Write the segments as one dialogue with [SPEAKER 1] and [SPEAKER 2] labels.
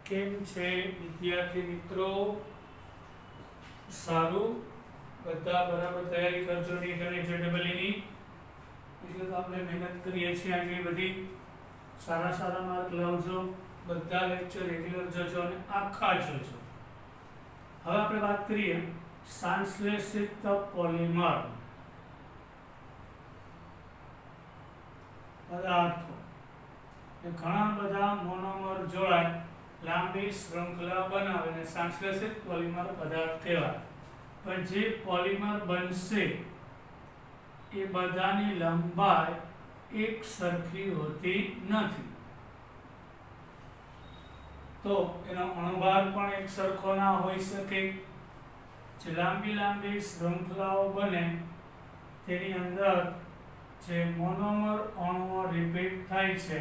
[SPEAKER 1] કેમ છે વિદ્યાર્થી મિત્રો? સારું, બધા બરાબર તૈયારી કરજો નીટ અને જેડબલઈની. એટલે તો આપણે મહેનત કરીએ છીએ આગળ બધી. સારા માર્ક લાવજો, બધા લેક્ચર રેગ્યુલર જોજો અને આખા જોજો. હવે આપણે વાત કરીએ સંશ્લેષિત પોલિમર પદાર્થો. ઘણા બધા મોનોમર જોડાય લાંબી શૃંખલા બનાવે અને સંશ્લેષિત પોલિમર પદાર્થ કહેવાય. પણ જે પોલિમર બનશે એ બધાની લંબાઈ એક સરખી હોતી નથી. તો એનો અણુભાર પણ એક સરખો ના હોઈ શકે. જે લાંબી શૃંખલાઓ બને તેની અંદર જે મોનોમર અણુઓ રિપીટ થાય છે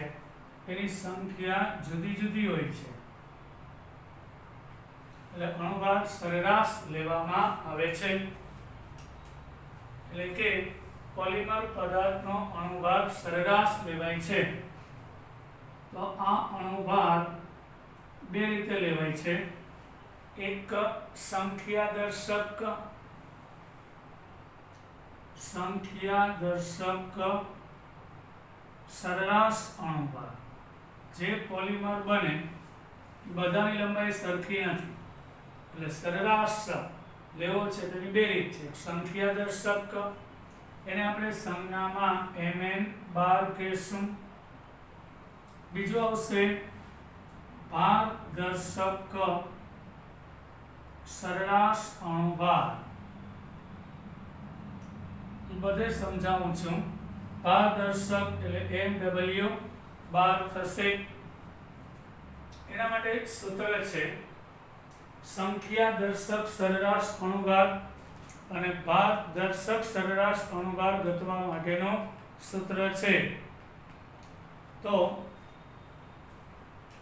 [SPEAKER 1] એની સંખ્યા જુદી હોય છે. એટલે અણુભાર સરેરાશ લેવામાં આવે છે. એટલે કે પોલિમર પદાર્થનો અણુભાર સરેરાશ લેવાય છે. તો આ અણુભાર બે રીતે લેવાય છે. એક સંખ્યાદર્શક સરેરાશ અણુભાર. જે પોલિમર બને બધાની લંબાઈ સરખી નથી, એટલે સરેરાશ લેવો છે. તેની બે રીત છે. સંખ્યાદર્શક, એને આપણે સંજ્ઞામાં mn12 કહીશું. બીજું આવશે ભારદર્શક સરેરાશ અણુભાર. બધે સમજાવું છું. ભારદર્શક એટલે mw12 થશે. એના માટે સૂત્ર છે સંખ્યાદર્શક સરેરાશ અણુભાર અને ભારદર્શક સરેરાશ અણુભાર ગોતવા માટેનો સૂત્ર છે. તો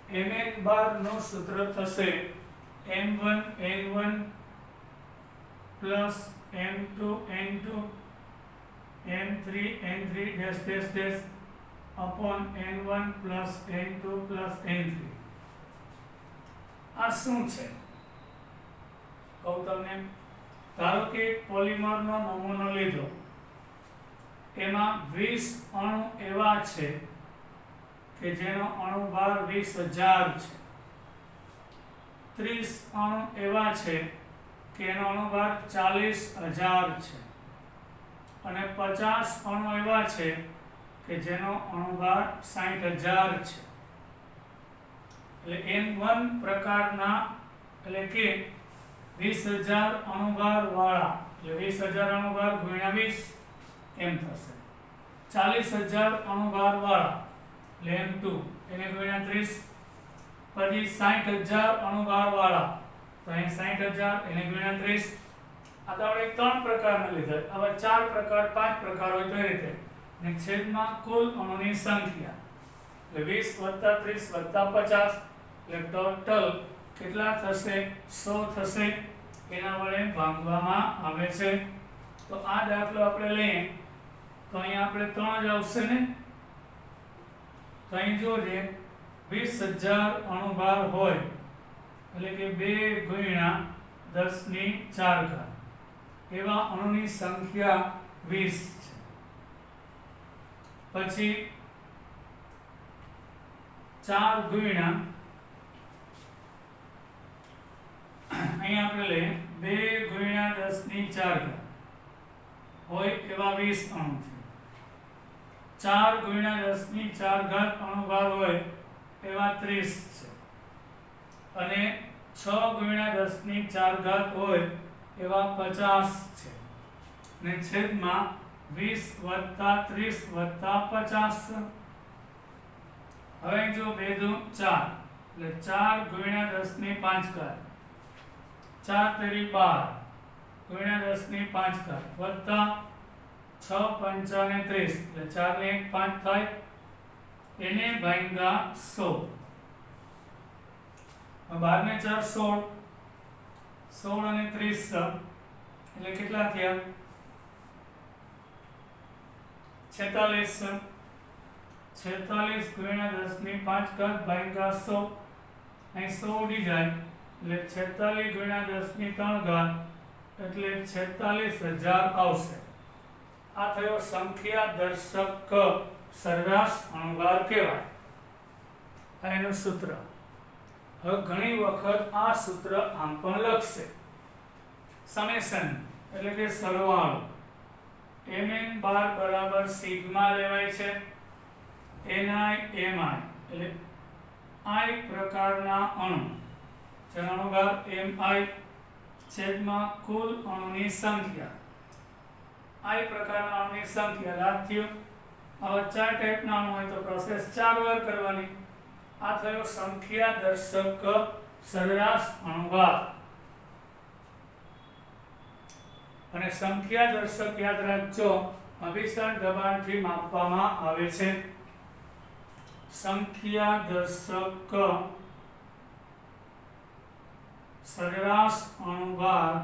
[SPEAKER 1] mn12 નું સૂત્ર થશે m1 n1 plus m2 n2 m3 n3 dash dash dash upon n1 plus n2 plus n3. આ શું છે કહું તમને. ધારો કે પોલિમરનો નમૂનો લીધો, એમાં 20 અણુ એવા છે કે જેનો અણુભાર 20,000 છે. 30 અણુ એવા છે કે એનો અણુભાર 40,000 છે. અને 50 અણુ એવા છે કે જેનો અણુભાર 60,000 છે. એટલે N1 પ્રકારના, એટલે કે 20,000 અણુભાર વાળા, એટલે 20,000 અણુભાર ગુણ્યા 20 એમ થશે. 40,000 અણુભાર વાળા એટલે M2 એને ગુણ્યા 30. પછી 60,000 અણુભાર વાળા તો અહીં 60,000 એને ગુણ્યા 30. આ તો આપણે 3 પ્રકારના લીધા. હવે 4 પ્રકાર 5 પ્રકાર હોય તો એ રીતે. અને છેદમાં કુલ અણુની સંખ્યા એટલે 20 + 30 + 50 એટલે ટોટલ કેટલા થશે? 100 થશે. એના વડે ભાગવામાં આવે છે. તો આ દાખલો આપણે લઈએ તો અહીં આપણે 3 જ આવશે ને. તો અહીં જોજે 20,000 અણુભાર હોય એટલે કે 2 ગુણ્યા 10⁴ એવા અણુની સંખ્યા 20 છે. પછી 4 ગુણ્યા અહીં આપણે લઈએ 2 ગુણ્યા 10⁴ હોય એવા 20 અણુ છે. 4 ગુણ્યા 10⁴ અણુભાર હોય એવા 30 છે. અને 6 ગુણ્યા 10⁴ હોય એવા 50 છે. અને છેદમાં 20 + 30 + 50. હવે જો 2 દુ 4 એટલે 4 ગુણ્યા 10⁵ 4 તેરી 12 ગુણ્યા 10⁵ વત્તા 6 પંચા 30 એટલે 4 ને 1 5 થાય. એને ભાગ્યા 100. 12 ને 4 16, 16 અને 30 એટલે કેટલા થયા? 46. 46 ગુણ્યા 10⁵ ભાગ્યા 100 અહીં 100 ઉડી જાય એટલે 46 ગુણ્યા 10 ની 3 ઘાત એટલે 46000 આવશે. આ થયો સંખ્યા દર્શક સરેરાશ અણુભાર કહેવાય. આ એનું સૂત્ર. હવે ઘણી વખત આ સૂત્ર આમ પણ લખશે. સમેશન એટલે કે સરવાળો. mn બાર બરાબર સિગ્મા લેવાય છે. ni mi એટલે i પ્રકારના અણુ જેનો અણુભાર mi છેદમાં કુલ અણુની સંખ્યા. i પ્રકારના અણુની સંખ્યા યાદ થયું. આવા 4 ટાઈપના અણુ હોય તો પ્રોસેસ 4 વાર કરવાની. આ થયો સંખ્યા દર્શક સરેરાશ અણુભાર. અને સંખ્યા દર્શક યાદ રાખજો અભિસરણ દબાણથી માપવામાં આવે છે. સંખ્યા દર્શક સરેરાશ અણુભાર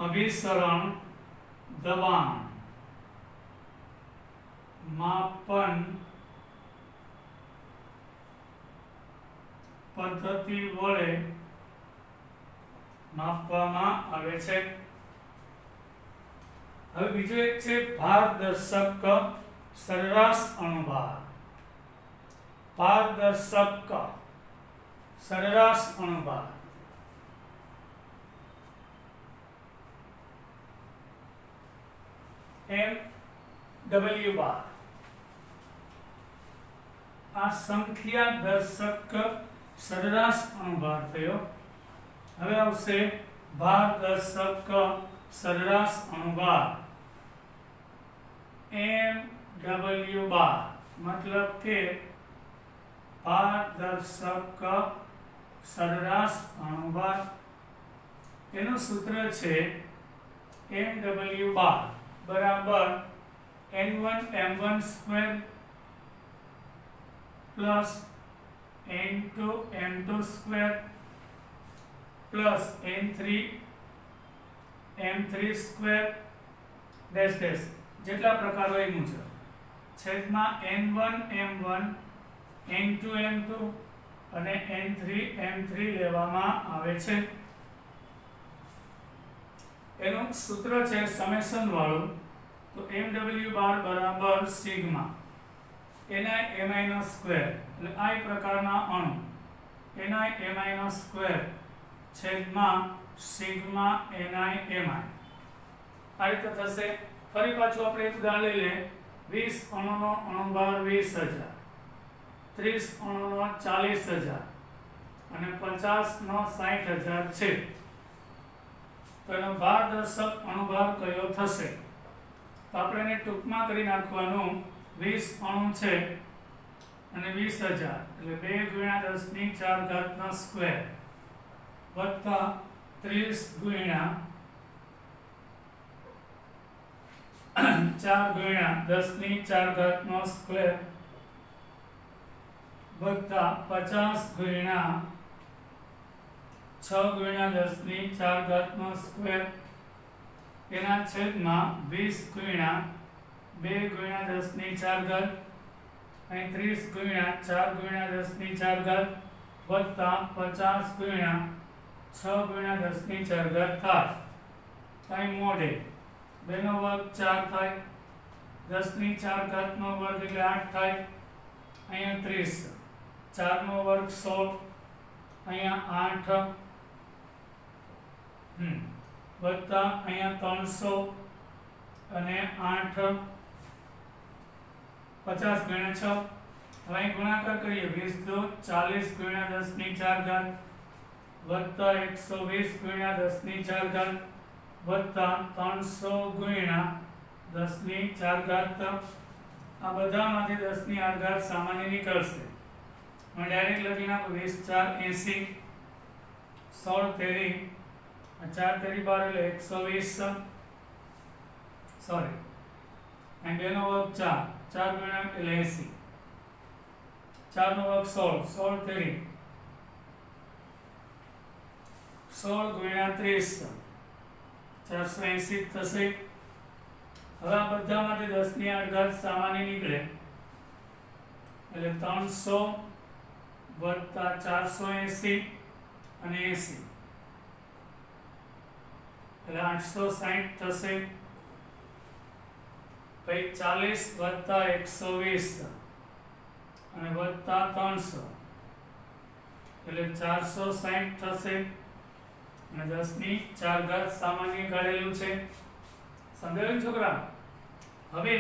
[SPEAKER 1] અભિસરણ દબાણ માપન પદ્ધતિ વડે માપવામાં આવે છે. હવે બીજું એક છે ભારદર્શક સરેરાશ અણુભાર. ભારદર્શક સરેરાશ અણુભાર MW બાર. આ સંખ્યા દર્શક સરેરાશ અણુભાર થયો. હવે આવશે ભારદર્શક સરેરાશ અણુભાર MW બાર. મતલબ કે ભારદર્શક સરેરાશ અણુભાર એનું સૂત્ર છે MW બાર બરાબર n1 m1 square plus n2 m2 square plus n3 m3 square dash dash જેટલા પ્રકાર હોય એ મુજબ છેદમાં n1 m1 n2 m2 અને n3 m3 લેવામાં આવે છે. એનું સૂત્ર છે સમેશન વાળું. તો MW બાર બરાબર સિગ્મા ni mi નો સ્ક્વેર એટલે i પ્રકારના અણુ ni mi નો સ્ક્વેર છેદમાં સિગ્મા ni mi. આ રીતે થશે. ફરી પાછું આપણે એક ઉદાહરણ લઈ લે. 20 અણુનો અણુભાર 20000, 30 અણુનો 40000 અને 50 નો 60000 છે. તો એનો ભારદર્શક અણુભાર કયો થશે? તો આપણે એને ટૂંકમાં કરી નાખવાનું. 20 અણુ છે અને 20000 એટલે 2 ગુણ્યા 10 ની 4 ઘાતનો સ્ક્વેર વત્તા 30 ગુણ્યા 4 ગુણ્યા 10 ની 4 ઘાતનો સ્ક્વેર વત્તા 50 ગુણ્યા 6 ગુણ્યા 10 ની 4 ઘાતનો સ્ક્વેર એના છેદમાં 20 ગુણ્યા 2 ગુણ્યા 10 ની 4 ઘાત અને 30 ગુણ્યા 4 ગુણ્યા 10 ની 4 ઘાત વત્તા 50 ગુણ્યા 6 ગુણ્યા 10 ની 4 ઘાત થાય. અહીં મોઢે 2 નો વર્ગ 4 થાય. 10 ની 4 ઘાતનો વર્ગ એટલે 8 થાય. અહીંયા 30 4 નો વર્ગ 16 અહીંયા 8 વત્તા અહીંયા 300 અને 8 50 ગુણ્યા 6. હવે અહીં ગુણાકાર કરીએ. 20 દો 40 ગુણ્યા 10 ની 4 ઘાત વત્તા 120 ગુણ્યા 10 ની 4 ઘાત વત્તા 300 ગુણ્યા 10 ની 4 ઘાત. આ બધામાંથી 10 ની 8 ઘાત સામાન્ય નીકળશે. હું ડાયરેક્ટ લખી નાખું. 20 4 80 16 તેરી 4 તેરી 12 એટલે 120 સોરી અને 2 નો વર્ગ 4 4 ગુણ્યા એટલે 80 4 નો વર્ગ 16 16 તેરી 16 ગુણ્યા 30 480 થશે. હવે આ બધામાંથી 10 ની 8 ઘાત સામાન્ય નીકળે એટલે 300 વત્તા 480 અને 80 એટલે 860 થશે. પછી 40 વત્તા 120 અને વત્તા 300 એટલે 460 થશે અને 10 ની 4 ઘાત સામાન્ય કાઢેલું છે. સમજાયું છોકરા? હવે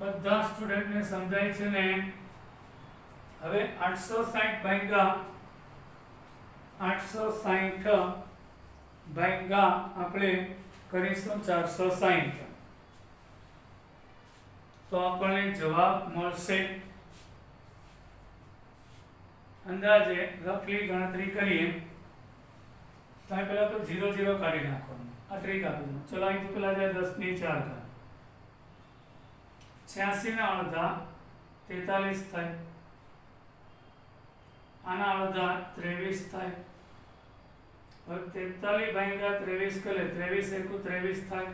[SPEAKER 1] બધા સ્ટુડન્ટને સમજાય છે ને? હવે 860 ભાગ્યા આપણે કરીશું 460 તો આપણને જવાબ મળશે અંદાજે રફલી ગણતરી કરીએ તો પહેલા તો 0 0 કાઢી નાખવાનું. આ ટ્રીક આપી દો. ચલો અહીંથી પેલા જાય 10 ની 4 ઘાત 86 ના અડધા 43 થાય. આના અડધા 23 થાય. હવે 43 ભાગ્યા 23 કરે 23 એકુ 23 થાય.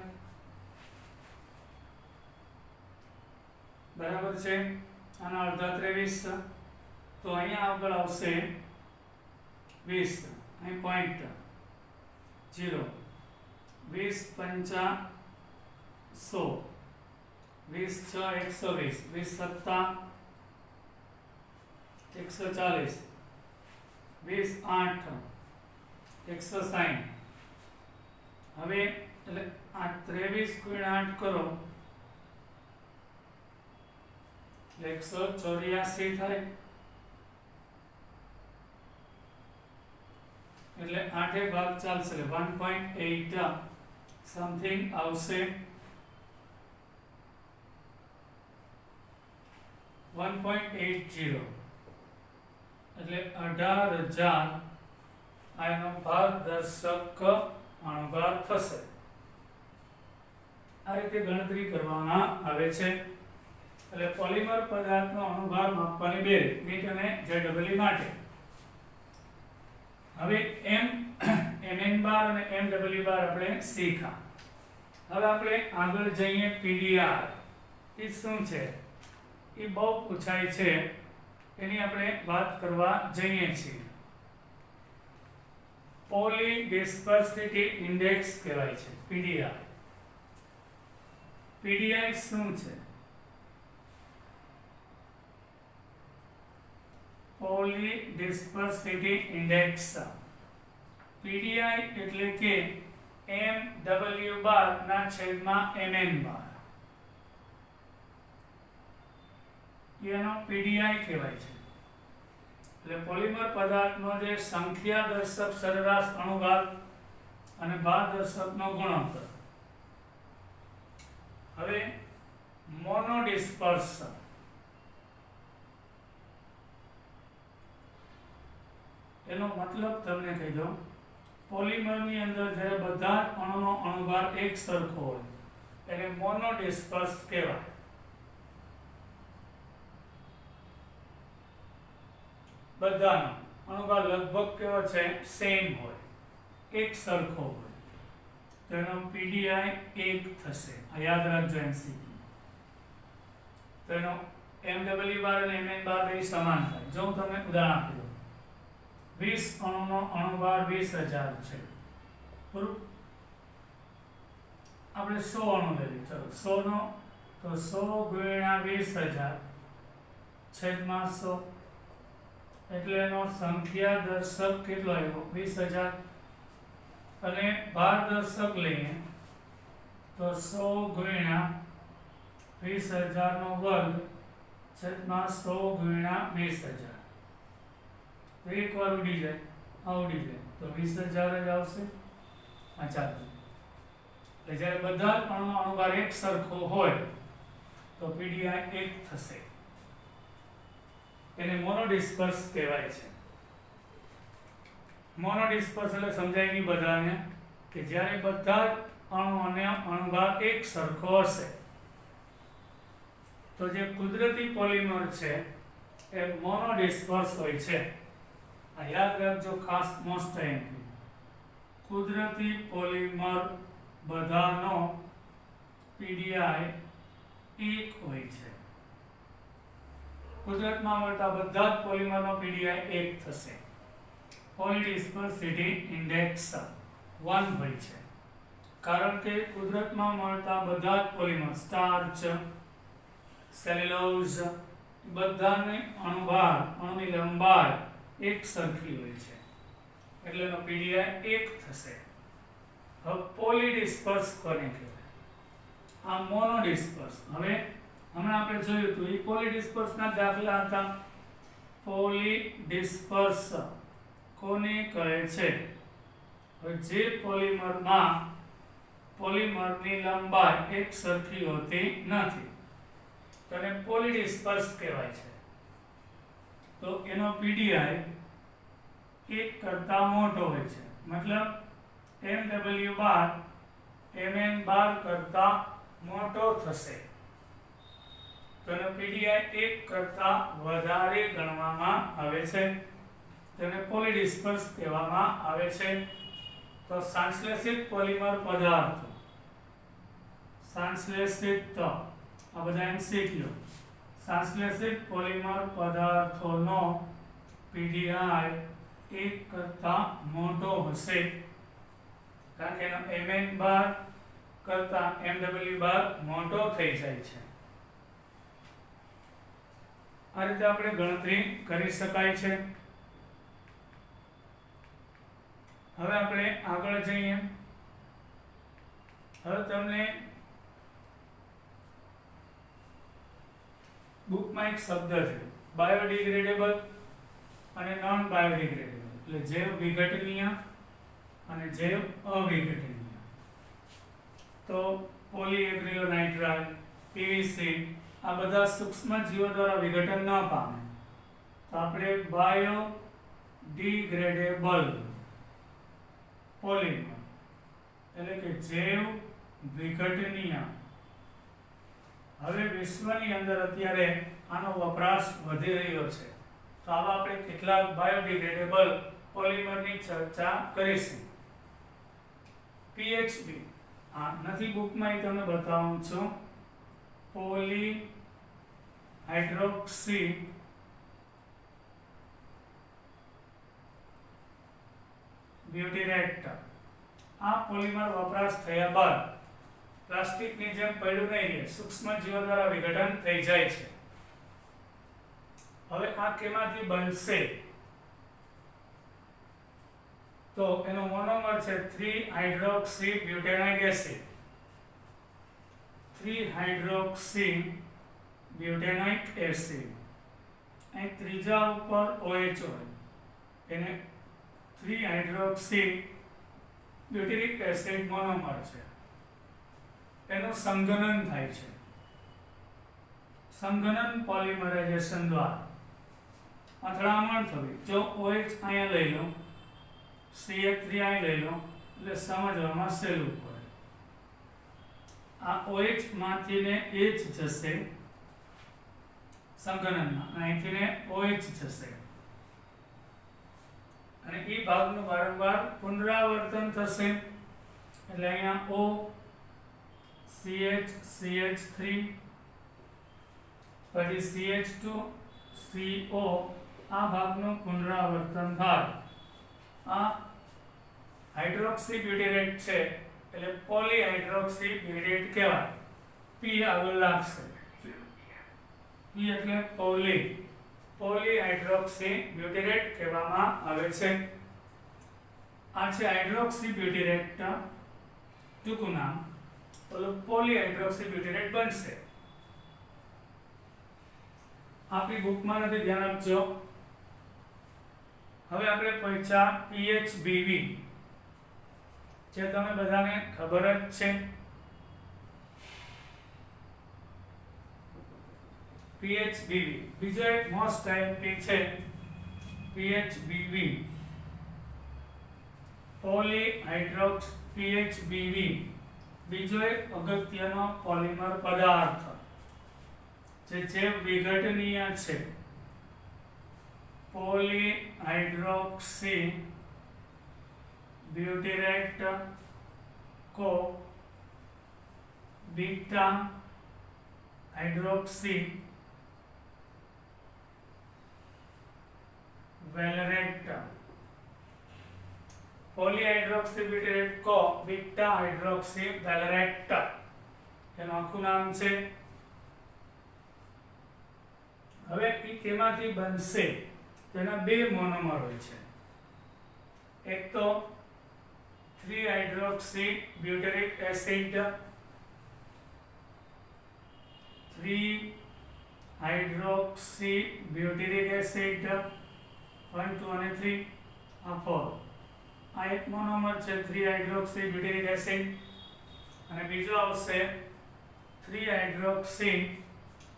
[SPEAKER 1] બરાબર છે? આના અડધા 23 તો અહીંયા આગળ આવશે 20. અહીં પોઈન્ટ 0 20 પંચા 100 20 6 120 20 સત્તા 140 20 8 160. હવે એટલે આ 23 ગુણ્યા 8 કરો એટલે 184 થાય. એટલે 8 ભાગ ચાલશે 1.8 સમથિંગ આવશે. 1.80 એટલે 18,000 આનો પારદર્શક અણુભાર થશે. આ રીતે ગણતરી કરવામાં આવે છે. એટલે પોલિમર પદાર્થનો અણુભાર માપવાની બે રીત, મીટ અને જેડબલ્યુ માટે. હવે mn બાર અને mw બાર આપણે શીખા. હવે આપણે આગળ જઈએ પીડીઆર. એ શું છે? એ બહુ પૂછાય છે, એની આપણે વાત કરવા જઈએ છીએ. પોલી ડિસ્પર્સિટી ઇન્ડેક્સ કહેવાય છે પીડીઆર. પીડીઆર શું છે? Poly ડિસ્પર્સિટી index. પીડીઆઈ એટલે કે mw બાર ના છેદમાં mn બાર, એનો પીડીઆઈ કહેવાય છે. એટલે પોલિમર પદાર્થનો જે સંખ્યા દર્શક સરેરાશ અણુભાર અને ભાર દર્શકનો ગુણોત્તર. હવે મોનોડિસ્પર્સ એનો મતલબ તમને કહી દઉં. પોલિમરની અંદર જ્યારે બધા જ અણુનો અણુભાર એક સરખો હોય એને મોનોડિસ્પર્સ કહેવાય. બધાનો અણુભાર લગભગ કેવો છે? સેમ હોય, એક સરખો હોય, તો એનો પીડીઆઈ 1 થશે. આ યાદ રાખજો એમસીક્યુ. તો એનો mw બાર અને mn બાર બે સમાન થાય. જો હું તમને ઉદાહરણ આપી દઉં, 20 અણુનો અણુભાર 20,000 છે. બરોબર? આપણે 100 અણુ લઈએ. ચલો 100 નો તો 100 ગુણ્યા 20,000 છેદમાં 100 એટલે એનો સંખ્યા દર્શક કેટલો આવ્યો? 20,000. અને ભાર દર્શક લઈએ તો 100 ગુણ્યા 20,000 નો વર્ગ છેદમાં 100 ગુણ્યા 20,000. તો એક વાર ઉડી જાય, આ ઉડી જાય તો 20,000 જ આવશે. આ ચાલો. એટલે જ્યારે બધા જ અણુનો અણુભાર એક સરખો હોય તો પીડીઆઈ 1 થશે. એને મોનોડિસ્પર્સ કહેવાય છે. મોનોડિસ્પર્સ એટલે સમજાય નહીં બધાને કે જ્યારે બધા જ અણુ અને અણુભાર એક સરખો હશે તો જે કુદરતી પોલિમર છે એ મોનોડિસ્પર્સ હોય છે. આ યાદ રાખજો ખાસ, મોસ્ટ એમ્પી. કુદરતી પોલિમર બધાનો પીડીઆઈ 1 હોય છે. કુદરતમાં મળતા બધા જ પોલિમરનો પીડીઆઈ 1 થશે. પોલિડિસ્પર્સિટી ઇન્ડેક્સ 1 હોય છે, કારણ કે કુદરતમાં મળતા બધા જ પોલિમર, સ્ટાર્ચ, સેલ્યુલોઝ, બધાની અણુભાર, અણુની લંબાઈ એક સરખી હોય છે, એટલે એનો પીડીઆઈ 1 થશે. હવે પોલિડિસ્પર્સ કોને કહેવાય? આ મોનોડિસ્પર્સ. હવે હમણાં આપણે જોયું હતું એ પોલિડિસ્પર્સના દાખલા હતા. પોલિડિસ્પર્સ કોને કહે છે? હવે જે પોલિમરની લંબાઈ એક સરખી હોતી નથી તેને પોલિડિસ્પર્સ કહેવાય છે. તો એનો પીડીઆઈ 1 કરતા મોટો હોય છે, મતલબ Mw બાર Mn બાર કરતા મોટો થશે. તો એનો પીડીઆઈ 1 કરતા વધારે ગણવામાં આવે છે, તેને પોલિડિસ્પર્સ કહેવામાં આવે છે. તો સંશ્લેષિત પોલિમર પદાર્થો, સંશ્લેષિત, આ બધા એમસીક્યુ, સંશ્લેષિત પોલિમર પદાર્થોનો પીડીઆઈ 1 કરતા મોટો હશે, કારણ કે એનો Mn બાર કરતા Mw બાર મોટો થઈ જાય છે. આ રીતે આપણે ગણતરી કરી શકાય છે. હવે આપણે આગળ જઈએ. હવે તમને બુકમાં એક શબ્દ છે બાયોડિગ્રેડેબલ અને નોન બાયોડિગ્રેડેબલ, એટલે જૈવ વિઘટનીય અને જૈવ અવિઘટનીય. તો પોલીએક્રિલોનાઇટ્રાઇલ, પીવીસી આ બધા સૂક્ષ્મ જીવો દ્વારા વિઘટન ન પામે, તો આપણે બાયોડિગ્રેડેબલ પોલિમર એટલે કે જૈવ વિઘટનીય. હવે વિશ્વની અંદર અત્યારે આનો વપરાશ વધી રહ્યો છે, તો આવા આપણે કેટલાક બાયોડિગ્રેડેબલ પોલિમરની ચર્ચા કરીશું. પીએચબી આ નથી બુકમાં, એ તમને બતાવું છું. Poly hydroxy butyrate. આ પોલિમર વપરાશ થયા બાદ પ્લાસ્ટિકની જેમ પડ્યું નહીં રહે, સૂક્ષ્મ જીવો દ્વારા વિઘટન થઈ જાય છે. હવે આ કેમાંથી બનશે? તો એનો મોનોમર છે 3-હાઇડ્રોક્સી બ્યુટેનોઇક એસિડ. 3-હાઇડ્રોક્સી બ્યુટેનોઇક એસિડ. અહીં ત્રીજા ઉપર OH હોય, એને 3-હાઇડ્રોક્સી બ્યુટેરિક એસિડ મોનોમર છે. એનું સંઘનન થાય છે. સંઘનન પોલિમરાઇઝેશન દ્વારા અથડામણ થવી. જો OH અહીંયા લઈ લો, CH3 અહીં લઈ લો, એટલે સમજવામાં સહેલું પડે. આ OH માંથી ને H જશે સંઘનનમાં, અહીંથી ને OH જશે, અને એ ભાગનું વારંવાર પુનરાવર્તન થશે. એટલે અહીંયા O, CH, CH3, પછી CH2, CO, આ ભાગનું પુનરાવર્તન થાય. આ હાઇડ્રોક્સી બ્યુટેરેટ છે, એટલે પોલીહાઇડ્રોક્સી બ્યુટેરેટ કહેવાય. P આગળ લાગશે. P એટલે પોલીહાઇડ્રોક્સી બ્યુટેરેટ કહેવામાં આવે છે. આ છે હાઇડ્રોક્સી બ્યુટેરેટ, ટૂંકું નામ. તો પોલીહાઇડ્રોક્સી બ્યુટેરેટ બનશે. આપણી બુકમાં નથી, ધ્યાન આપજો. હવે આપણે પહોંચ્યા PHBV, જે તમે બધાને ખબર જ છે. PHBV બીજો એક મોસ્ટ ટાઈપ છે PHBV, પોલીહાઇડ્રોક્સ. PHBV બીજો એક અગત્યનો પોલિમર પદાર્થ જે જૈવ વિઘટનીય છે. પોલીહાઇડ્રોક્સી બ્યુટેરેટ को बीटा हाइड्रोक्सी વેલરેટ, પોલીહાઇડ્રોક્સી બ્યુટેરેટ કો બીટા હાઇડ્રોક્સી વેલરેટ એનું આખું નામ છે. હવે એ કેમાંથી બનશે? તેના બે મોનોમર હોય છે. એક તો 3 હાઇડ્રોક્સી બ્યુટેરિક એસિડ, 3 હાઇડ્રોક્સી બ્યુટેરિક એસિડ 1 2 અને 3 આ 4. આ એક મોનોમર છે 3 હાઇડ્રોક્સી બ્યુટેરિક એસિડ, અને બીજો આવશે 3 હાઇડ્રોક્સી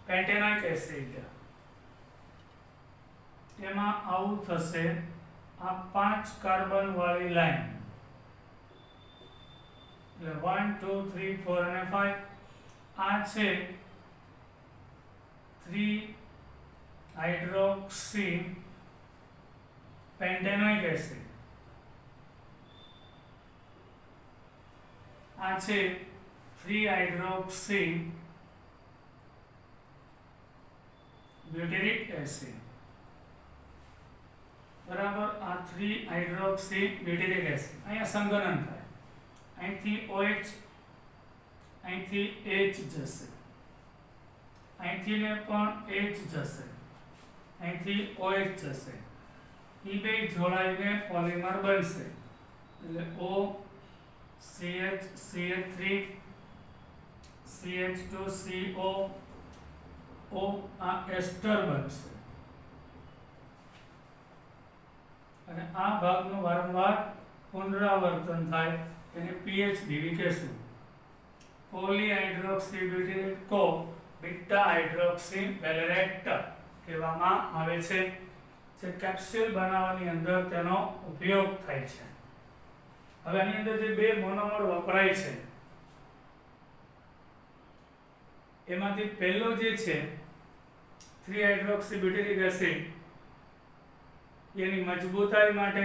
[SPEAKER 1] પેન્ટેનોઇક એસિડ. એમાં આવું થશે, આ 5 કાર્બન વાળી લાઈન, એટલે 1 2 3 4 અને 5 આ છે 3 હાઇડ્રોક્સી પેન્ટેનોઇક એસિડ. આ છે 3 હાઇડ્રોક્સી બ્યુટેરિક એસિડ. બરાબર, આ 3 હાઇડ્રોક્સી બ્યુટેરિક એસિડ. અહીંયા સંગનન થાય, અહીંથી OH, અહીંથી H જશે, અહીંથી ને પણ H જશે, અહીંથી OH જશે. એ બે જોડાઈને પોલિમર બનશે, એટલે O CH CH3 CH2 CO O આ એસ્ટર બનશે. અને આ ભાગનું વારંવાર પુનરાવર્તન થાય તેને PHBV કહેશું. પોલીહાઇડ્રોક્સી બ્યુટેરેટ કો બીટા હાઇડ્રોક્સી વેલરેટ કહેવામાં આવે છે, જે કેપ્સ્યુલ બનાવવાની અંદર તેનો ઉપયોગ થાય છે. હવે આની અંદર જે બે મોનોમર વપરાય છે એમાંથી પહેલો જે છે 3 હાઇડ્રોક્સી બ્યુટેરિક એસિડ, એની મજબૂતાઈ માટે,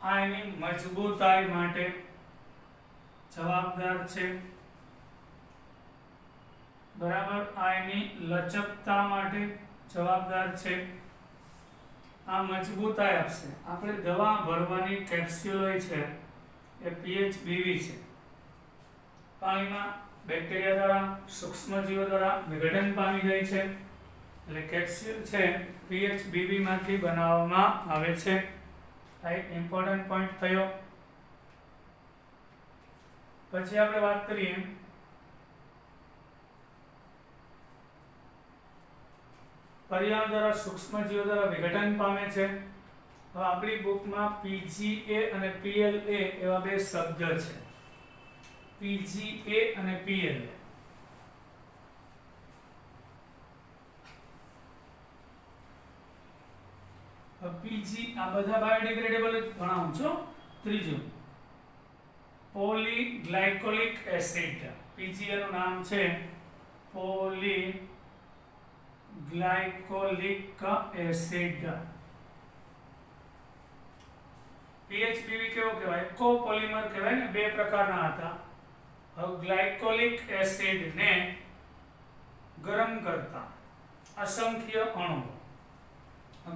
[SPEAKER 1] આ એની મજબૂતાઈ માટે જવાબદાર છે. બરાબર, આ એની લચકતા માટે જવાબદાર છે. આ મજબૂતાઈ આપશે. આપણે દવા ભરવાની કેપ્સ્યુલ હોય છે એ PHBV છે. પાણીમાં બેક્ટેરિયા દ્વારા, સૂક્ષ્મજીવો દ્વારા વિઘટન પામી જાય છે, એટલે કેપ્સ્યુલ છે PHBV માંથી બનાવવામાં આવે છે. આ એક ઇમ્પોર્ટન્ટ પોઈન્ટ થયો. પછી આપણે વાત કરીએ પર્યાવરણ દ્વારા, સૂક્ષ્મજીવો દ્વારા વિઘટન પામે છે. હવે આપણી બુકમાં PGA અને PLA એવા બે શબ્દ છે. PGA અને PLA. PG આ બધા બાયોડિગ્રેડેબલ જ ભણાવું છું. ત્રીજું પોલીગ્લાયકોલિક એસિડ. PGA નું નામ છે પોલીગ્લાયકોલિક એસિડ. PHBV કેવો કહેવાય? કોપોલિમર કહેવાય ને, બે પ્રકારના હતા. હવે ગ્લાયકોલિક એસિડ ને ગરમ કરતા અસંખ્ય અણુઓ.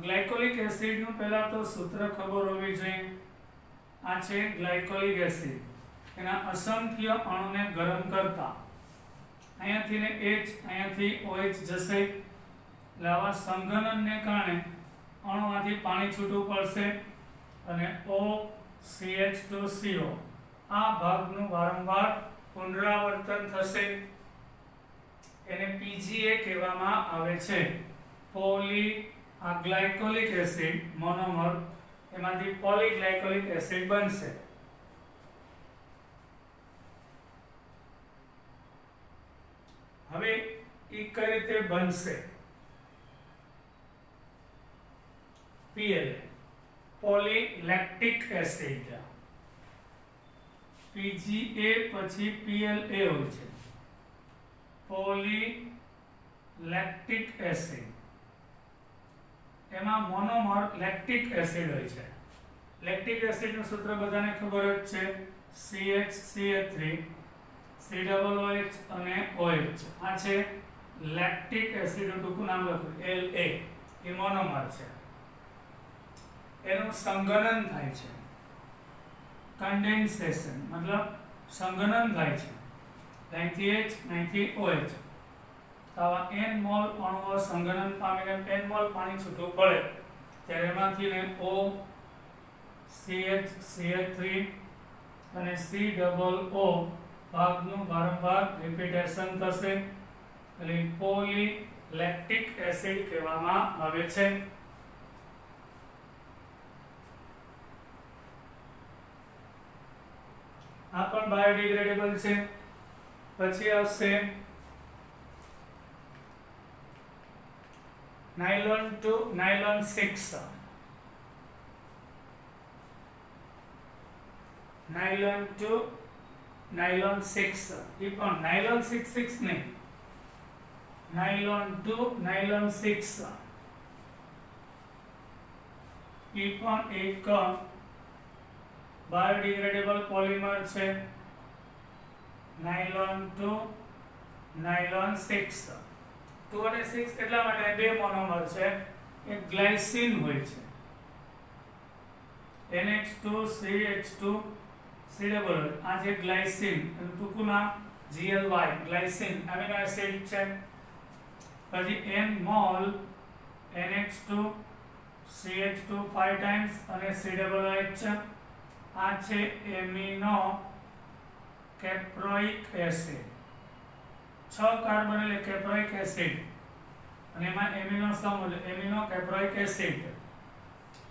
[SPEAKER 1] ગ્લાયકોલિક એસિડ નું પહેલા તો સૂત્ર ખબર હોવી જોઈએ. આ છે ગ્લાયકોલિક એસિડ, એના અસંખ્ય અણુને ગરમ કરતા અહીંયાથી ને H, અહીંયાથી OH જશે, એટલે આવા સંઘનનને કારણે અણુમાંથી પાણી છૂટવું પડશે અને OCH2CO આ ભાગનું વારંવાર પુનરાવર્તન થશે. એને PGA કહેવામાં આવે છે. પોલી આ ગ્લાયકોલિક એસિડ મોનોમર, એમાંથી પોલીગ્લાયકોલિક એસિડ બનશે. હવે એ કઈ રીતે બનશે? PLA polylactic acid. PGA પછી PLA હોય છે, પોલીલેક્ટિક એસિડ. એમાં મોનોમર લેક્ટિક એસિડ હોય છે. લેક્ટિક એસિડ નું સૂત્ર બધાને ખબર જ છે, CH CH3 COOH અને OH. આ છે લેક્ટિક એસિડનું ટૂંકું નામ લખ્યું LA, એ મોનોમર છે. એનું સંઘનન થાય છે, કન્ડેન્સેશન મતલબ સંઘનન થાય છે, અહીંથી H અહીંથી OH. તો આવા n મોલ અણુઓ સંઘનન પામીને n મોલ પાણી છૂટું પડે ત્યારે એમાંથી ને O, CH, CH3 અને COO ભાગનું વારંવાર રિપીટેશન થશે એટલે પોલીલેક્ટિક એસિડ કહેવામાં આવે છે. આ પણ બાયોડિગ્રેડેબલ છે. પછી આવશે nylon two nylon 6, nylon two nylon 6, એ પણ નાયલોન 6 નહીં, નાયલોન ટુ નાયલોન 6, એ પણ એક બાયોડિગ્રેડેબલ પોલિમર છે. નાયલોન ટુ નાયલોન 6, 2 અને 6 એટલા માટે બે મોનોમર છે. એક ગ્લાયસિન હોય છે, NH2 CH2 COO, આ જે ગ્લાયસિન એનું ટૂંકું નામ GLY, ગ્લાયસિન એમિનો એસિડ છે. પછી n mall NH2 CH2 5 times અને COOH, આ છે એમિનો કેપ્રોઇક એસિડ, 6 કાર્બન એટલે કેપ્રોઇક એસિડ અને એમાં એમિનો સમ એટલે એમિનો કેપ્રોઇક એસિડ.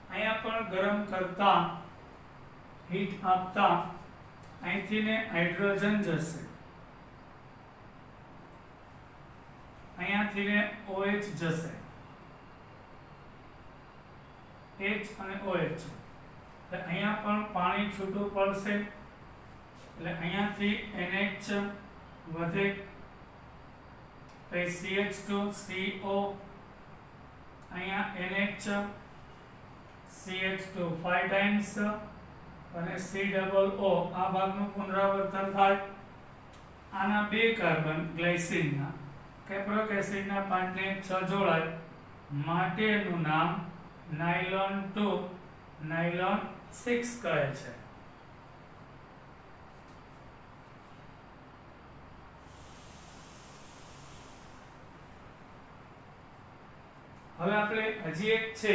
[SPEAKER 1] અહીંયા પણ ગરમ કરતા હીટ આપતા અહીંથી ને હાઇડ્રોજન જશે, અહીંયાથી ને OH જશે, H અને OH એટલે અહીંયા પણ પાણી છૂટું પડશે એટલે અહીંયાથી NH વધે, પછી CH2CO, અહીંયા NH CH2 5 ટાઈમ્સ અને COO, આ ભાગનું પુનરાવર્તન થાય. આના બે કાર્બન ગ્લાયસિનના કેપ્રોઇક એસિડના 5 ને 6 જોડાય માટેનું નામ નાયલોન ટુ નાયલોન 6 કહે છે. હવે આપણે હજી એક છે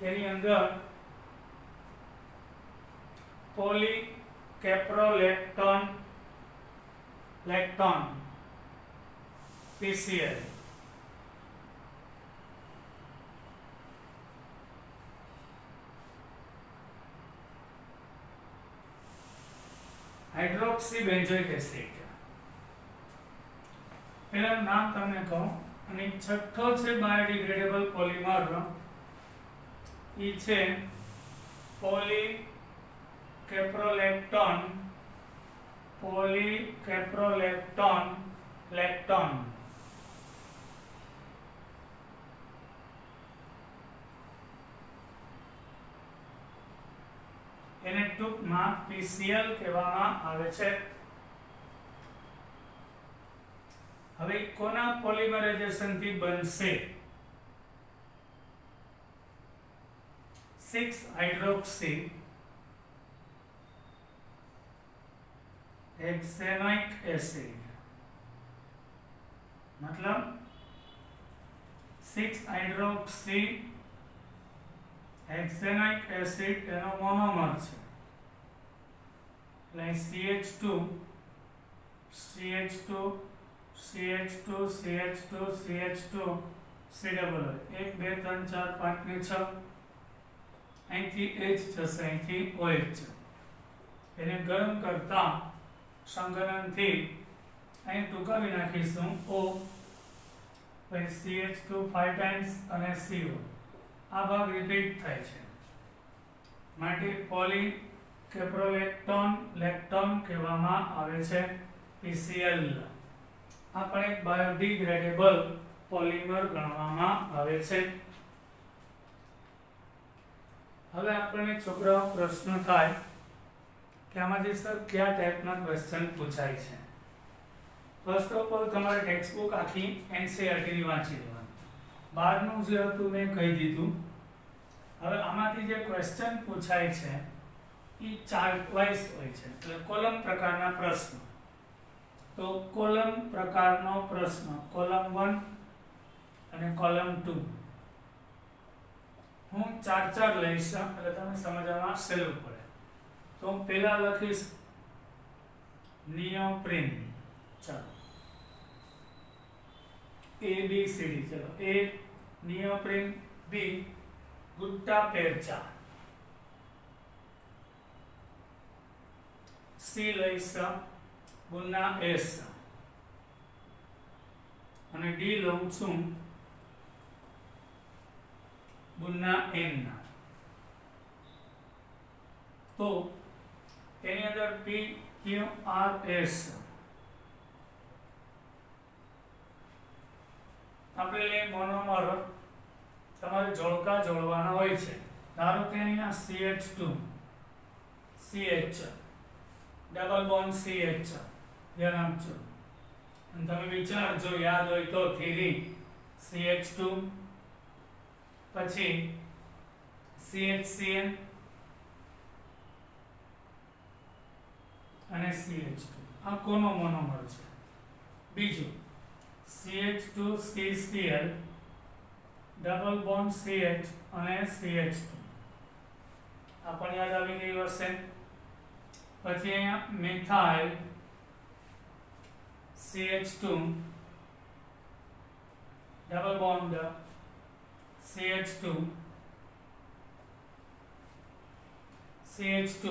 [SPEAKER 1] એની અંદર પોલીકેપ્રોલેક્ટોન લેક્ટોન PCl. હાઇડ્રોક્સી બેન્ઝોઇક એસિડ, પેલા નામ તમને કહું. અને છઠ્ઠો છે બાયોડિગ્રેડેબલ પોલિમર, ઈ છે પોલીકેપ્રોલેક્ટોન, પોલીકેપ્રોલેક્ટોન લેક્ટોન. એને ટૂંકમાં PCl કહેવામાં આવે છે. હવે કોના પોલિમરાઇઝેશન થી બનશે? 6 હાઇડ્રોક્સી હેક્સેનોઇક એસિડ, मतलब 6 હાઇડ્રોક્સી હેક્સેનોઇક એસિડ એનો મોનોમર છે એટલે CH2 CH2 CH2 CH2 CH2 COO, 1 2 3 4 5 ને 6, અહીંથી H જશે, અહીંથી OH. એને ગરમ કરતા સંઘનનથી અહીં ટૂંકાવી નાખીશું O, પછી CH2 5 ટાઈમ્સ અને CO, આ ભાગ રિપીટ થાય છે માટે પોલીકેપ્રોલેક્ટોન લેક્ટોન કહેવામાં આવે છે PCl. આ પણ એક બાયોડિગ્રેડેબલ પોલિમર ગણવામાં આવે છે. હવે આપણને છોકરાઓ પ્રશ્ન થાય કે આમાંથી સર કયા ટાઈપના ક્વેશ્ચન પૂછાય છે, તો ફર્સ્ટ ઓફ ઓલ તમારે ટેક્સ્ટબુક આખી એનસીઈઆરટી ની વાંચી લેવાની. બહારનું જે હતું મેં કહી દીધું. હવે આમાંથી જે ક્વેશ્ચન પૂછાય છે એ ચાર્ટ વાઇઝ હોય છે, એટલે કોલમ પ્રકારના પ્રશ્ન. તો કોલમ પ્રકારનો પ્રશ્ન કોલમ 1 અને કોલમ 2 હું 4 લઈશ એટલે તમને સમજવામાં સહેલું પડે. તો હું પહેલા લખીશ નિયોપ્રીન. ચાલો A B C D. ચલો A નિયોપ્રીન, B ગુટ્ટાપેરચા, C લઈશ ગુન્ના એસ અને D લઉં છું ગુન્ના એન. તો એની અંદર P Q R S આપણે લઈએ મોનોમર. તમારે જોડકા જોડવાના હોય છે. ધારો કે અહીંયા CH2 CH double bond CH ધ્યાન આપજો. અને તમે વિચારજો, યાદ હોય તો થિયરી CH2 પછી CHCN અને CH2 આ કોનો મોનોમર છે. બીજું CH2CCl ડબલ બોન્ડ CH અને CH2 આ પણ યાદ આવી ગયું હશે. પછી અહીંયા methyl CH2 double bond CH2 CH2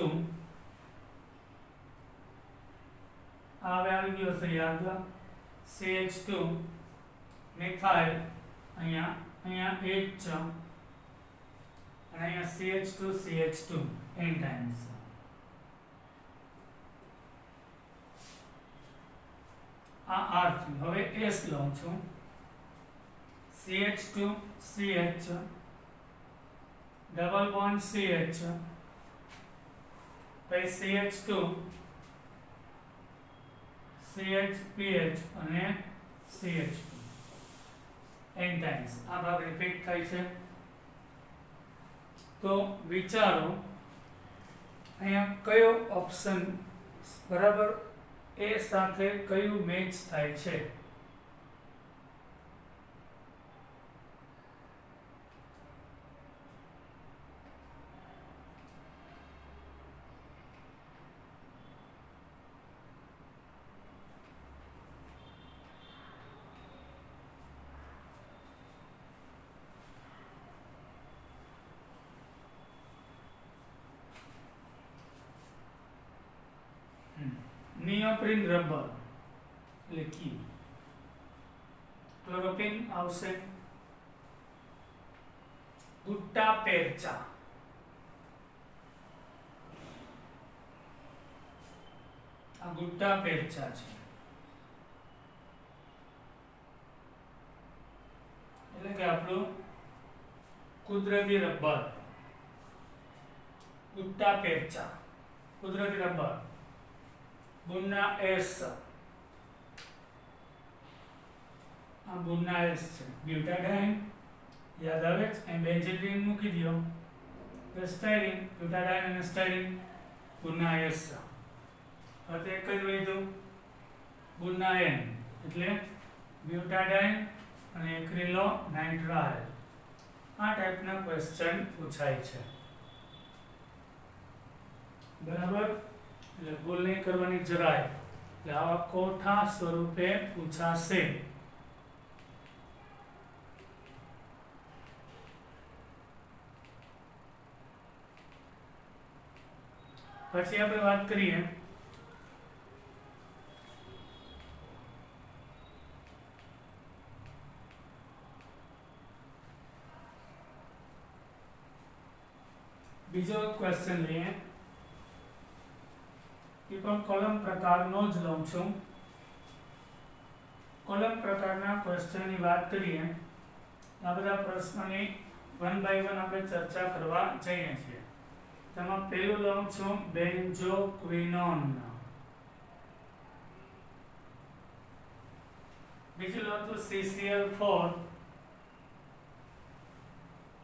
[SPEAKER 1] આવી ગયો છે યાદ. CH2 મિથાઇલ અહીંયા H અને અહીંયા CH2 n ટાઈમ્સ. આ R થયું. હવે S લઉં છું CH2CH ડબલ બોન્ડ CH પછી CH2 CHPH અને CH2 n ટાઈમ્સ. આ ભાગ રિપીટ થાય છે. તો વિચારો અહીંયા કયો ઓપ્શન બરાબર એ સાથે કયું મેચ થાય છે. નિયોપ્રીન રબર એટલે કી. ક્લોરોપિન આવશે ગુટ્ટાપેરચા. આ ગુટ્ટાપેરચા છે એટલે કે આપણું કુદરતી રબર. ગુટ્ટાપેરચા કુદરતી રબર. ગુન્ના એસ આ ગુન્ના એસ છે. બ્યુટાડાઇન યાદ આવે છે. અહીં બેન્ઝીન મૂકી દો. સ્ટાઇરિન બ્યુટાડાઇન અને સ્ટાઇરિન ગુન્ના એસ. હવે એક જ વધ્યું ગુન્ના એન એટલે બ્યુટાડાઇન અને એક્રિલોનાઇટ્રાઇલ. આ ટાઈપના ક્વેશ્ચન પૂછાય છે બરાબર. એટલે ભૂલ નહીં કરવાની જરાય. એટલે આવા કોઠા સ્વરૂપે પૂછાશે. પછી આપણે વાત કરીએ બીજો ક્વેશ્ચન લઈએ. એ પણ કોલમ પ્રકારનો જ લઉં છું. કોલમ પ્રકારના ક્વેશ્ચનની વાત કરીએ. આ બધા પ્રશ્નોની 1 by 1 આપણે ચર્ચા કરવા જઈએ છીએ. તેમાં પહેલું લઉં છું બેન્ઝોક્વિનોન. બીજું લો તો CCl4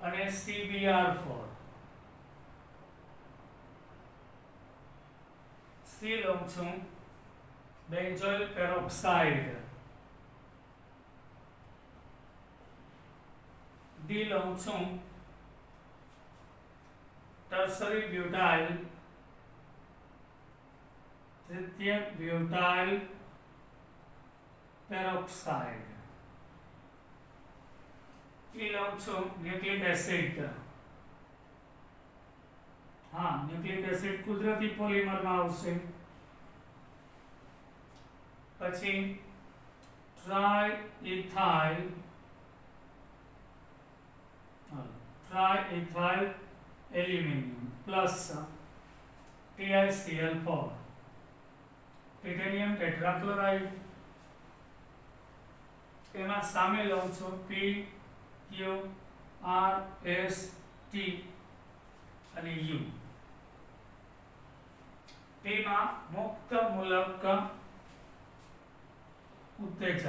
[SPEAKER 1] અને CbR4. C લઉં છું બેન્ઝોઇલ પેરોક્સાઇડ. D લઉં છું ટર્સરી બ્યુટાઇલ, તૃતીયક બ્યુટાઇલ પેરોક્સાઇડ. E લઉં છું ન્યુક્લિક એસિડ. હા, ન્યુક્લિક એસિડ કુદરતી પોલિમરમાં આવશે. પછી triethyl aluminium plus TiCl4, titanium tetrachloride. એમાં સામે લઉં છું PuRST અને U. તેમાં મુક્ત મૂલક ઉત્તેજક.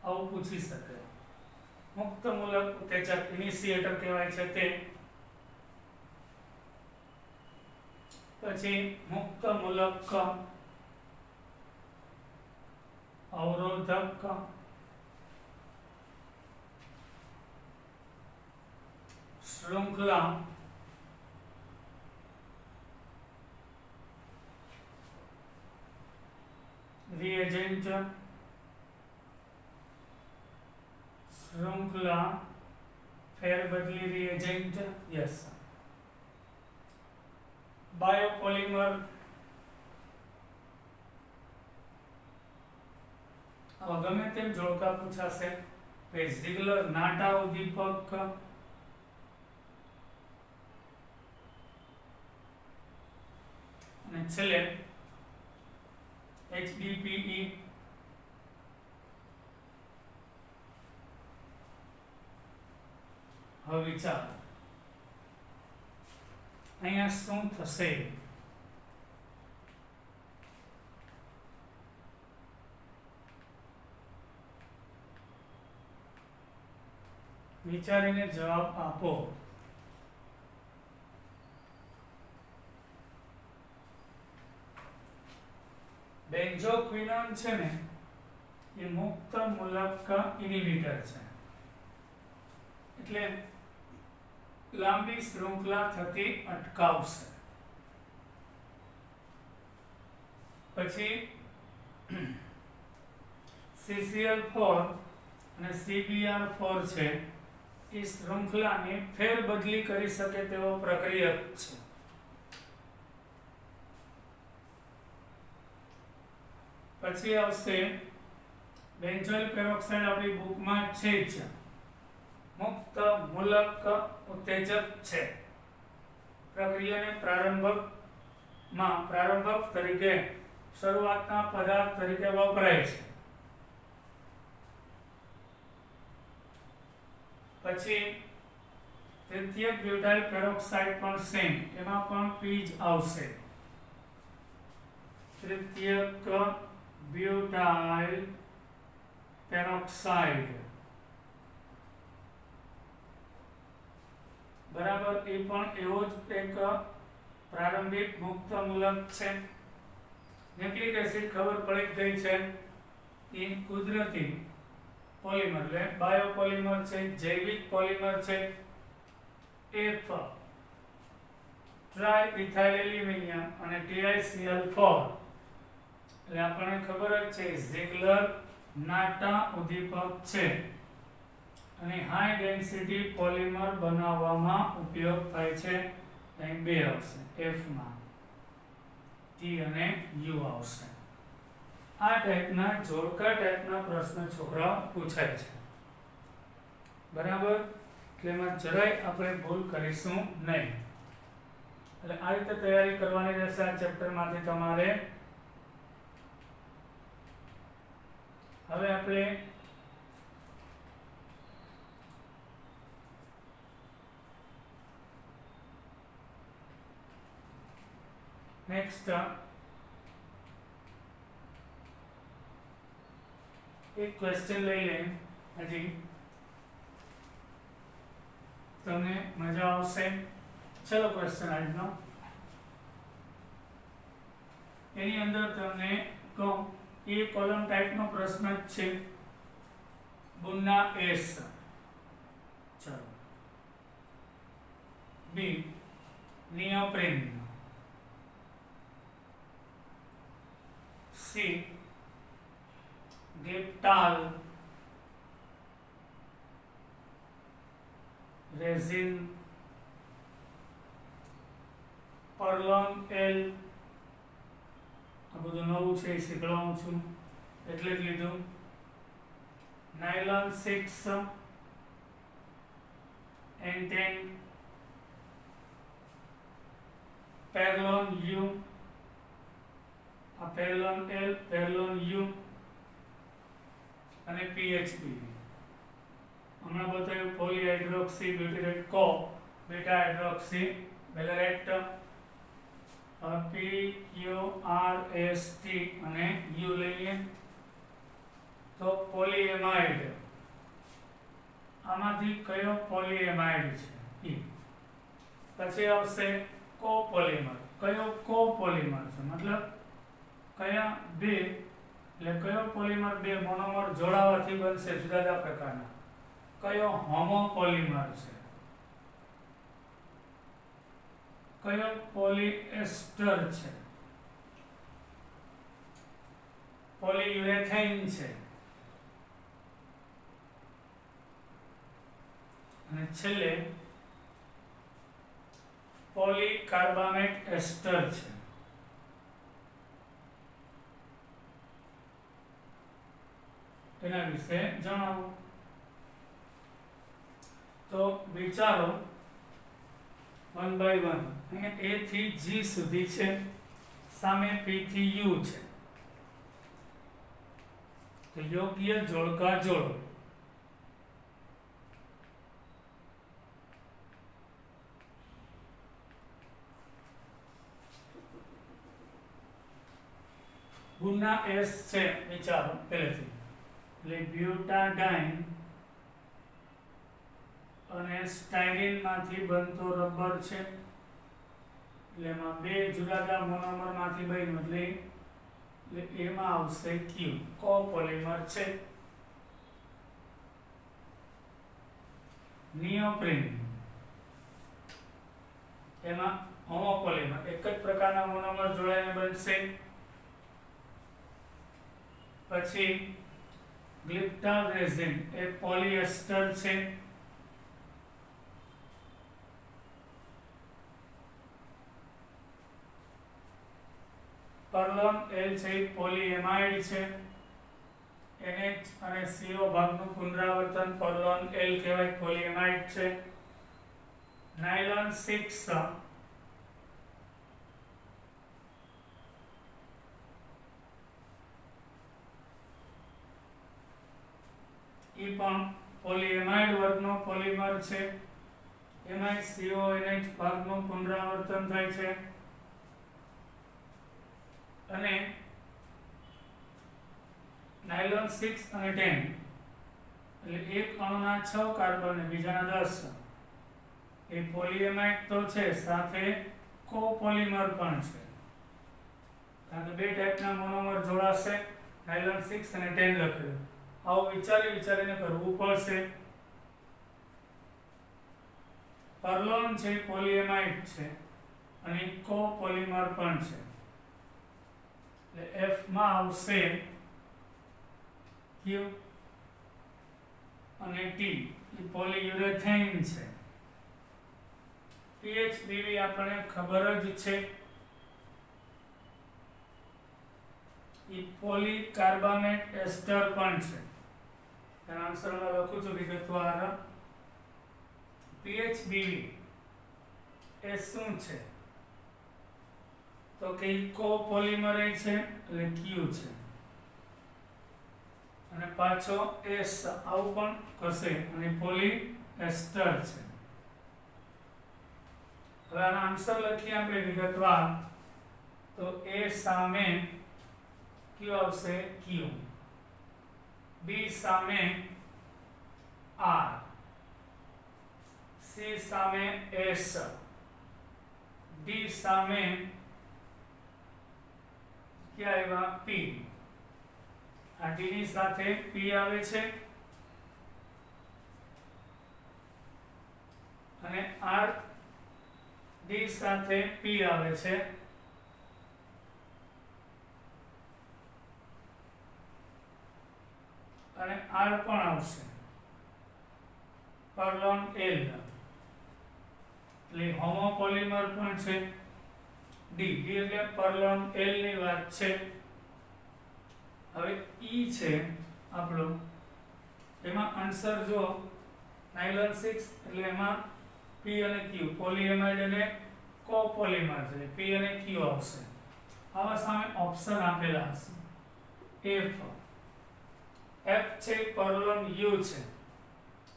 [SPEAKER 1] આવું પૂછી શકે. મુક્ત મૂલક ઉત્તેજક ઇનિશિએટર કહેવાય છે તે. પછી મુક્ત મૂલક અવરોધક, શૃંખલા reagent, શૃંખલા ફેરબદલી reagent. યસ. બાયોપોલિમર. હવે ગમે તેમ જોડકા પૂછાશે. ઝિગલર નાટા ઉદ્દીપક, અને છેલ્લે HDPE. હવે વિચાર અહીંયા શું થશે? વિચારીને જવાબ આપો. બેન્ઝોક્વિનોન છે ને એ મુક્ત મૂલક ઇનિબિટર છે, એટલે લાંબી શૃંખલા થતી અટકાવશે. પછી CCl4 અને CbR4 છે એ શૃંખલાની ફેરબદલી કરી શકે તેવો પ્રક્રિયક છે. પછી આવશે બેન્ઝોઇલ પેરોક્સાઇડ. આપણી બુકમાં છે જ. મુક્ત મૂલક ઉત્તેજક છે. પ્રક્રિયાને પ્રારંભક તરીકે, શરૂઆતના પદાર્થ તરીકે વપરાય છે. પછી તૃતીયક બ્યુટાઇલ પેરોક્સાઇડ પણ સેમ, એમાં પણ P જ આવશે. તૃતીયક બ્યુટાઇલ પેરોક્સાઇડ. બરાબર. એ પણ એવો જ એક પ્રારંભિક મુક્ત મૂલક છે. ન્યુક્લિક એસિડ ખબર પડી ગઈ છે. એ કુદરતી પોલિમર એટલે બાયોપોલિમર છે, જૈવિક પોલિમર છે. F ટ્રાઇઇથાઇલ એલ્યુમિનિયમ અને TiCl4 એટલે આપણને ખબર જ છે ઝિગલર નાટા ઉદ્દીપક છે અને હાઈ ડેન્સિટી પોલિમર બનાવવામાં ઉપયોગ થાય છે. અહીં બે આવશે F માં, T અને U આવશે. આ ટાઈપના જોડકા ટાઈપના પ્રશ્ન છોકરાઓ પૂછાય છે. બરાબર. એટલે એમાં જરાય આપણે ભૂલ કરીશું નહીં. એટલે આ રીતે તૈયારી કરવાની રહેશે આ ચેપ્ટરમાંથી તમારે. હવે આપણે નેક્સ્ટ એક ક્વેશ્ચન લઈ લે હજી તમને મજા આવશે. ચલો ક્વેશ્ચન આજનો એની અંદર તમને કહું એ કોલમ ટાઈપનો પ્રશ્ન જ છે ગુણના એસ. ચલો બી નિયોપ્રેન, સી ગ્લિપ્ટાલ રેઝિન, પર્લોન એલ. આ બધું નવું છે શીખવાડું છું એટલે જ લીધું. નાયલોન 6 N10, પેરલોન યુ, આ પેરલોન એલ, પેરલોન યુ અને PHB. હમણાં બતાવ્યું પોલીહાઇડ્રોક્સી બ્યુટેરેટ કો, બીટા હાઇડ્રોક્સી વેલેરેટ, PQRST અને U લઈએ તો પોલીએમાઇડ. આમાંથી કયો પોલીએમાઇડ છે? પછી આવશે કોપોલિમર. કયો કોપોલિમર છે મતલબ કયા બે, એટલે કયો પોલિમર બે મોનોમર જોડાવાથી બનશે જુદા જુદા પ્રકારના. કયો હોમોપોલિમર છે? કયો પોલિએસ્ટર છે? પોલીયુરેથેન છે. અને છેલ્લે પોલીકાર્બામેટ એસ્ટર છે. તેના વિશે જણાવો. તો વિચારો વન બાય વન. અહીંયા A થી G સુધી છે, સામે P થી U છે. તો યોગ્ય જોડકા જોડો. ગુણના S છે વિચારો પહેલેથી, એટલે બ્યુટાડાઇન અને સ્ટાયરીન માંથી બનતો રબર છે. એટલે એમાં બે જુદા જુદા મોનોમર માંથી બન્યું એટલે એમાં આવશે Q, કોપોલિમર છે. નિયોપ્રીન, એમાં હોમોપોલિમર, એક જ પ્રકારના મોનોમર જોડાઈને બનશે. પછી ગ્લિપ્ટાલ રેઝિન એ પોલિએસ્ટર છે. પર્લોન એલ છે પોલીએમાઇડ છે. NH અને CO ભાગનું પુનરાવર્તન પર્લોન એલ કહેવાય, પોલીએમાઇડ છે. નાયલોન 6 એ પણ પોલીએમાઇડ વર્ગનો પોલિમર છે. એમાં CO NH ભાગનું પુનરાવર્તન થાય છે. અને નાયલોન 6 અને 10 એટલે એક અણુના 6 કાર્બન અને બીજાના 10. એ પોલીએમાઇડ તો છે, સાથે કોપોલિમર પણ છે. કારણ કે બે ટાઈપના મોનોમર જોડાશે. નાયલોન 6 અને 10 લખેલું. આવું વિચારીને કરવું પડશે. પર્લોન છે પોલીએમાઇડ છે અને કોપોલિમર પણ છે. એટલે F માં આવશે Q અને T, એ પોલીયુરેથેન છે. PHBV આપણને ખબર જ છે, એ પોલીકાર્બામેટ એસ્ટર પણ છે. એના આન્સર હું લખું છું વિગતવાર. PHBV એ શું છે? તો કે કોપોલિમર છે એટલે Q છે. અને પાછો S આવું પણ કરશે અને પોલીએસ્ટર છે. હવે આનો આન્સર લખીએ આપણે વિગતવાર. તો A સામે Q આવશે Q. B સામે R, C સામે S, D સામે ક્યાં આવ્યા P, આ D ની સાથે P આવે છે અને R D સાથે P આવે છે અને R પણ આવશે પરલોન L, એટલે હોમોપોલિમર પણ છે D એટલે પરલોન L ની વાત છે. હવે E છે આપણો, એમાં આન્સર જો નાયલોન 6 એટલે એમાં P અને Q પોલીએમાઇડ અને કોપોલિમર છે, P અને Q આવશે. આવા સામે ઓપ્શન આપેલા હશે. F છે પરલોન U છે,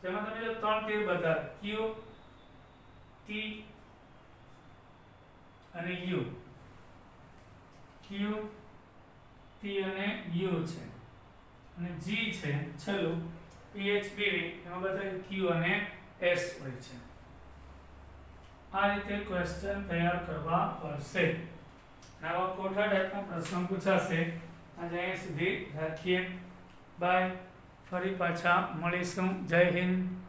[SPEAKER 1] તેમાં તમે જો ત્રણ તીર બતાવે Q, T અને U, Q, T અને U છે. અને G છે છેલ્લું PHB, એમાં બધા Q અને S હોય છે. આ રીતે ક્વેશ્ચન તૈયાર કરવા પડશે. આવા કોઠા ટાઈપના પ્રશ્નો પૂછાશે. આજે અહીં સુધી રાખીએ. બાય. ફરી પાછા મળીશું. જય હિન્દ.